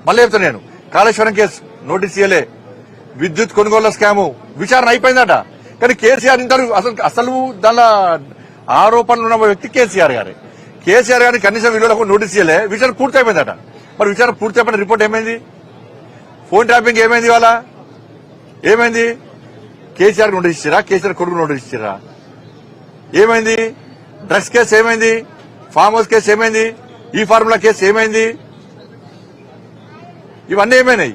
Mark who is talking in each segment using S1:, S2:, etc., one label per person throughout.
S1: మళ్ళీ చెప్తాను నేను, కాళేశ్వరం కేసు నోటీస్ ఇయ్యలే, విద్యుత్ కొనుగోళ్ల స్కాము విచారణ అయిపోయిందట. కానీ కేసీఆర్ ఇంతవరకు అసలు దానిలో ఆరోపణలు ఉన్న వ్యక్తి కేసీఆర్ గారే. కేసీఆర్ గారిని కనీసం విలువలకు నోటీస్ ఇయ్యలే, విచారణ పూర్తి అయిపోయిందట. మరి విచారణ పూర్తి అయిపోయిన రిపోర్ట్ ఏమైంది? ఫోన్ ట్యాపింగ్ ఏమైంది? ఇవాళ ఏమైంది? కేసీఆర్ నోటీస్ ఇచ్చారా? కేసీఆర్ కొడుకు నోటీస్ ఇచ్చారా? ఏమైంది? డ్రగ్స్ కేసు ఏమైంది? ఫామ్ హౌస్ కేసు ఏమైంది? ఈ ఫార్ములా కేసు ఏమైంది? ఇవన్నీ ఏమైనాయి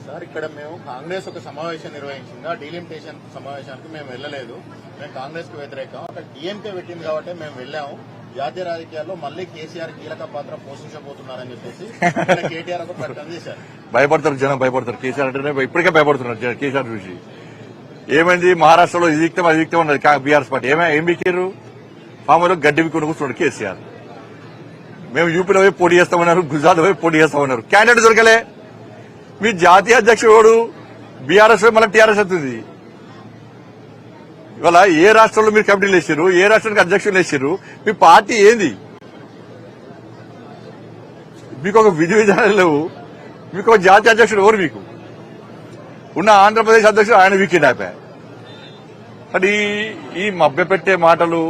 S2: సార్? ఇక్కడ మేము కాంగ్రెస్ ఒక సమావేశం నిర్వహించిందా, డీలిమిటేషన్ సమావేశానికి మేము వెళ్ళలేదు. మేము కాంగ్రెస్ కు వ్యతిరేకం. అక్కడ డిఎంకే పెట్టింది కాబట్టి మేము వెళ్ళాము. జాతీయ రాజకీయాల్లో మళ్లీ కేసీఆర్ కీలక పాత్ర పోషించబోతున్నారని చెప్పేసి కేటీఆర్ ఒక ప్రకటన చేశారు.
S1: భయపడతారు, జనం భయపడతారు. కేసీఆర్ అంటే ఇప్పటికే భయపడుతున్నారు కేసీఆర్ చూసి. ఏమైంది? మహారాష్ట్రలో ఇది విక్తం అది విక్తం ఉన్నది బీఆర్ఎస్ పార్టీ. ఏం బిక్కిర్రు? ఫామ్లో గడ్డి విక్కుని కూర్చున్నాడు కేసీఆర్. మేము యూపీలో పోయి పోటీ చేస్తామన్నారు, గుజరాత్ పోయి పోటీ చేస్తామన్నారు, క్యాండిడేట్ దొరకలే. మీ జాతీయ అధ్యక్షుడు బీఆర్ఎస్ మళ్ళీ టీఆర్ఎస్ అవుతుంది. ఇవాళ ఏ రాష్ట్రంలో మీరు కమిటీలు వేసారు, ఏ రాష్ట్రానికి అధ్యక్షులు వేసారు? మీ పార్టీ ఏంది? మీకు ఒక విధి విధానాలు లేవు. మీకు ఒక జాతీయ అధ్యక్షుడు ఎవరు? మీకు ఉన్న ఆంధ్రప్రదేశ్ అధ్యక్షుడు ఆయన వీకెండ్ అయిపోయా. మరి ఈ మభ్యపెట్టే మాటలు,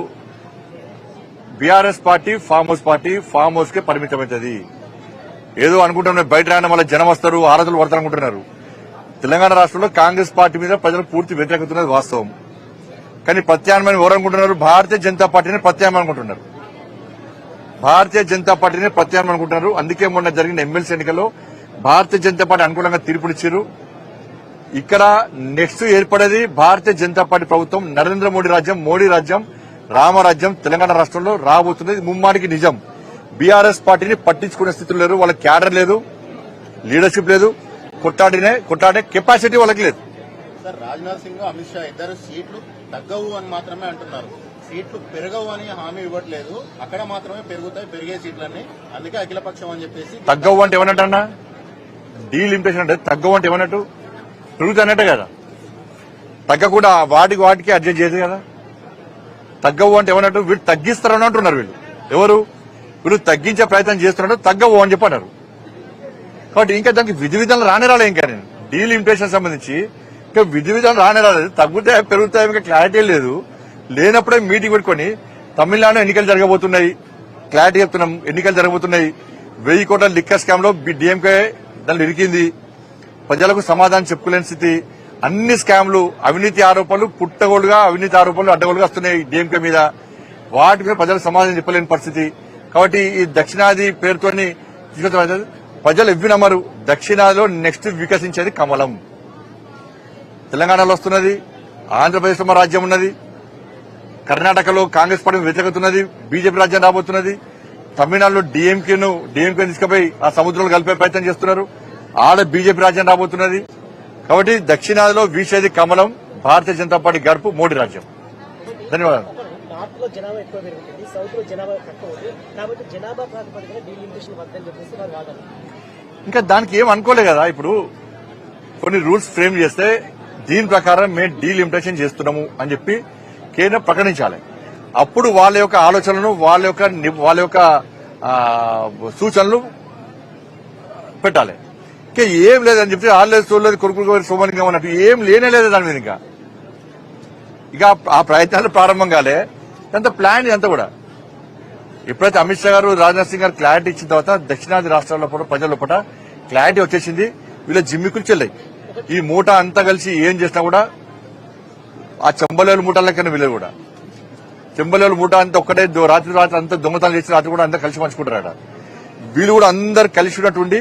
S1: బీఆర్ఎస్ పార్టీ ఫామ్ హౌస్ కే పరిమితమవుతుంది. ఏదో అనుకుంటున్నారు బయట రాయడం వల్ల జనం వస్తారు, ఆరాధనలు పడతారు అనుకుంటున్నారు. తెలంగాణ రాష్ట్రంలో కాంగ్రెస్ పార్టీ మీద ప్రజలు పూర్తి వ్యతిరేకత ఉన్నది వాస్తవం. కానీ ప్రత్యామ్నాయం ఎవరు అనుకుంటున్నారు? భారతీయ జనతా పార్టీని ప్రత్యామ్నాయం అనుకుంటున్నారు. భారతీయ జనతా పార్టీని ప్రత్యామ్నాయం అనుకుంటున్నారు. అందుకే మొన్న జరిగిన ఎమ్మెల్సీ ఎన్నికల్లో భారతీయ జనతా పార్టీ అనుకూలంగా తీర్పునిచ్చారు. ఇక్కడ నెక్స్ట్ ఏర్పడేది భారతీయ జనతా పార్టీ ప్రభుత్వం, నరేంద్ర మోడీ రాజ్యం, రామరాజ్యం తెలంగాణ రాష్ట్రంలో రాబోతున్నది ముమ్మాటికి నిజం. బీఆర్ఎస్ పార్టీని పట్టించుకునే స్థితిలో లేరు. వాళ్ళ క్యాడర్ లేదు, లీడర్షిప్ లేదు, కొట్టాడే కెపాసిటీ వాళ్ళకి లేదు.
S2: సార్, రాజ్నాథ్ సింగ్ అమిత్ షా ఇద్దరు సీట్లు తగ్గవు అని మాత్రమే అంటున్నారు. సీట్లు పెరగవు అని హామీ ఇవ్వట్లేదు. అక్కడ మాత్రమే పెరుగుతాయి, పెరిగే సీట్లన్నీ. అందుకే అఖిలపక్షం అని చెప్పేసి.
S1: తగ్గవు అంటే ఏమన్నట్టు అన్న? డీలిమిటేషన్ అంటే తగ్గవు అంటే ఏమన్నట్టు? పెరుగుతానట్టే కదా. తగ్గకుండా వాటికి అడ్జస్ట్ చేయదు కదా. తగ్గవు అంటే ఏమన్నట్టు? వీళ్ళు తగ్గిస్తారని అంటున్నారు. వీళ్ళు తగ్గించే ప్రయత్నం చేస్తున్నట్టు తగ్గవు అని చెప్పన్నారు. కాబట్టి ఇంకా దానికి విధి విధానం రానే ఇంకా నేను డీలిమిటేషన్ సంబంధించి ఇంకా విధి విధానం రానే రాలేదు. తగ్గుతాయి పెరుగుతాయి ఇంకా క్లారిటీ లేదు. లేనప్పుడే మీటింగ్ పెట్టుకుని తమిళనాడు ఎన్నికలు జరగబోతున్నాయి, క్లారిటీ చెప్తున్నాం, ఎన్నికలు జరగబోతున్నాయి. 1000 కోట్ల లిక్కర్ స్కామ్ లో డిఎంకే దాన్ని ఇరికింది. ప్రజలకు సమాధానం చెప్పుకోలేని స్థితి. అన్ని స్కామ్లు, అవినీతి ఆరోపణలు పుట్టగోలుగా, అవినీతి ఆరోపణలు అడ్డగోలుగా వస్తున్నాయి డిఎంకే మీద. వాటి మీద ప్రజలకు సమాధానం చెప్పలేని పరిస్థితి. కాబట్టి ఈ దక్షిణాది పేరుతోని తీసుకొచ్చిన ప్రజలు ఎవ్వి నమ్మరు. దక్షిణాదిలో నెక్స్ట్ వికసించేది కమలం. తెలంగాణలో వస్తున్నది, ఆంధ్రప్రదేశ్ లో రాజ్యం ఉన్నది, కర్ణాటకలో కాంగ్రెస్ పార్టీ వ్యతిరేకత ఉన్నది, బీజేపీ రాజ్యం రాబోతున్నది. తమిళనాడులో డిఎంకేను తీసుకుపోయి ఆ సముద్రంలో కలిపే ప్రయత్నం చేస్తున్నారు. ఆడ బీజేపీ రాజ్యం రాబోతున్నది. కాబట్టి దక్షిణాదిలో వీసేది కమలం, భారతీయ జనతా పార్టీ గడుపు మోడీ రాజ్యం. ధన్యవాదాలు. ఇంకా దానికి ఏం అనుకోలే కదా. ఇప్పుడు కొన్ని రూల్స్ ఫ్రేమ్ చేస్తే దీని ప్రకారం మేము డీలిమిటేషన్ చేస్తున్నాము అని చెప్పి కేంద్రం ప్రకటించాలి. అప్పుడు వాళ్ళ యొక్క ఆలోచనలను, వాళ్ళ యొక్క సూచనలు పెట్టాలి. ఇంకా ఏం లేదని చెప్పి ఆలేదు చూడలేదు, కొడుకులు సోమలింగం అన్నట్టు ఏం లేనే లేదు దాని మీద. ఇక ఆ ప్రయత్నాలు ప్రారంభం కాలే. అంత ప్లాన్ ఇదంతా కూడా. ఎప్పుడైతే అమిత్ షా గారు, రాజ్నాథ్ సింగ్ గారు క్లారిటీ ఇచ్చిన తర్వాత దక్షిణాది రాష్ట్రాల ప్రజల లోపల క్లారిటీ వచ్చేసింది. వీళ్ళ జిమ్మికులు చెల్లాయి. ఈ మూట అంతా కలిసి ఏం చేసినా కూడా ఆ చెంబలేలు మూటలకన్నా వీళ్ళు కూడా చెంబలేలు మూట అంతా ఒక్కటే రాత్రి అంతా దొంగతనం చేసి రాత్రి కూడా అంతా కలిసి పంచుకుంటారట. వీళ్ళు కూడా అందరు కలిసి ఉన్నట్టుండి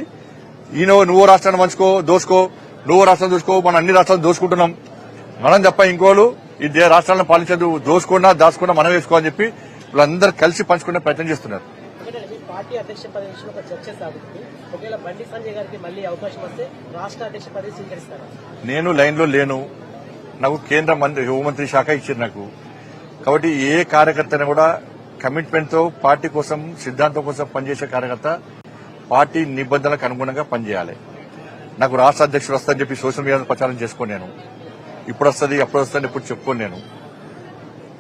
S1: నువ్వు రాష్ట్రాన్ని పంచుకో, దోసుకో, నువ్వు రాష్ట్రాన్ని దోసుకో, మనం అన్ని రాష్ట్రాలు దోసుకుంటున్నాం, మనం తప్ప ఇంకోళ్ళు ఈ రాష్ట్రాలను పాలించదు, దోసుకున్నా దాచుకున్నా మనం వేసుకోవాలని చెప్పి వీళ్ళందరూ కలిసి పంచుకునే ప్రయత్నం చేస్తున్నారు.
S3: పార్టీ అధ్యక్ష పదవి విషయంలో ఒక చర్చ సాగుతుంది. ఒకవేళ బండి సంజయ్ గారికి మళ్లీ అవకాశం వస్తే రాష్ట్ర అధ్యక్ష పదవి స్వీకరిస్తారా?
S1: నేను లైన్ లో లేను. నాకు కేంద్ర హోంమంత్రి శాఖ ఇచ్చారు నాకు. కాబట్టి ఏ కార్యకర్తను కూడా కమిట్మెంట్ తో పార్టీ కోసం, సిద్ధాంతం కోసం పనిచేసే కార్యకర్త పార్టీ నిబంధనలకు అనుగుణంగా పనిచేయాలి. నాకు రాష్ట్ర అధ్యక్షుడు వస్తుందని చెప్పి సోషల్ మీడియాలో ప్రచారం చేసుకోను. నేను ఇప్పుడు వస్తుంది, అప్పుడు వస్తుంది, ఇప్పుడు చెప్పుకోను. నేను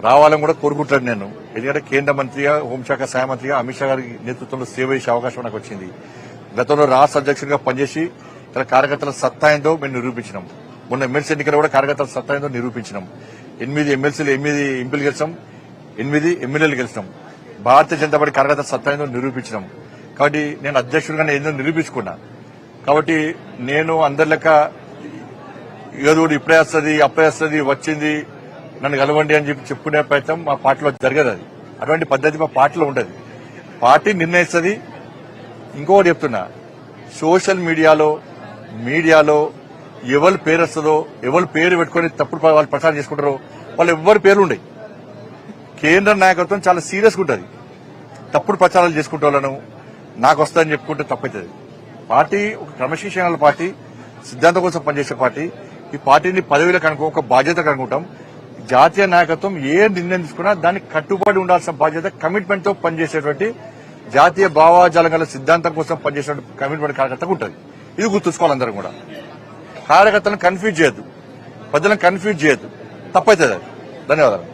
S1: రావాలని కూడా కోరుకుంటాను. నేను ఎందుకంటే కేంద్ర మంత్రిగా, హోంశాఖ సహాయ మంత్రిగా అమిత్ షా గారి నేతృత్వంలో సేవ చేసే అవకాశం నాకు వచ్చింది. గతంలో రాష్ట్ర అధ్యక్షుడిగా పనిచేసి ఇక్కడ కార్యకర్తల సత్తా ఏందో మేము నిరూపించినాం. మొన్న ఎమ్మెల్సీ ఎన్నికలు కూడా కార్యకర్తల సత్తా ఏందో నిరూపించినాం. 8 ఎమ్మెల్సీలు 8 ఎంపీలు గెలిచాం, 8 ఎమ్మెల్యేలు గెలిచినాం. భారతీయ జనతా పార్టీ కార్యకర్తల సత్తా ఏందో నిరూపించినాం. కాబట్టి నేను అధ్యక్షుడిగానే ఏందో నిరూపించుకున్నా. కాబట్టి నేను అందరి లెక్క ఏదో ఇప్పుడే వస్తుంది అప్పుడే వస్తుంది వచ్చింది నన్ను కలవండి అని చెప్పి చెప్పుకునే ప్రయత్నం మా పార్టీలో జరగదు. అది అటువంటి పద్ధతి మా పార్టీలో ఉండదు. పార్టీ నిర్ణయిస్తుంది. ఇంకొకటి చెప్తున్నా, సోషల్ మీడియాలో ఎవరి పేరు వస్తుందో, ఎవరి పేరు పెట్టుకుని తప్పుడు వాళ్ళు ప్రచారం చేసుకుంటారో వాళ్ళు ఎవరి పేర్లు ఉండవు. కేంద్ర నాయకత్వం చాలా సీరియస్గా ఉంటుంది. తప్పుడు ప్రచారాలు చేసుకుంటే వాళ్ళను నాకు వస్తుందని చెప్పుకుంటే తప్పవుతుంది. పార్టీ ఒక క్రమశిక్షణ పార్టీ, సిద్ధాంతం కోసం పనిచేసే పార్టీ. ఈ పార్టీని పదవిలకు అనుకో ఒక బాధ్యత అనుకుంటాం. జాతీయ నాయకత్వం ఏ నిర్ణయం తీసుకున్నా దానికి కట్టుబడి ఉండాల్సిన బాధ్యత, కమిట్మెంట్ తో పనిచేసేటువంటి జాతీయ భావాజాలం గల సిద్ధాంతం కోసం పనిచేసే కమిట్మెంట్ కార్యకర్తకు ఉంటుంది. ఇది గుర్తుంచుకోవాలి అందరం కూడా. కార్యకర్తలను కన్ఫ్యూజ్ చేయొద్దు, ప్రజలను కన్ఫ్యూజ్ చేయొద్దు, తప్పవుతుంది. ధన్యవాదాలు.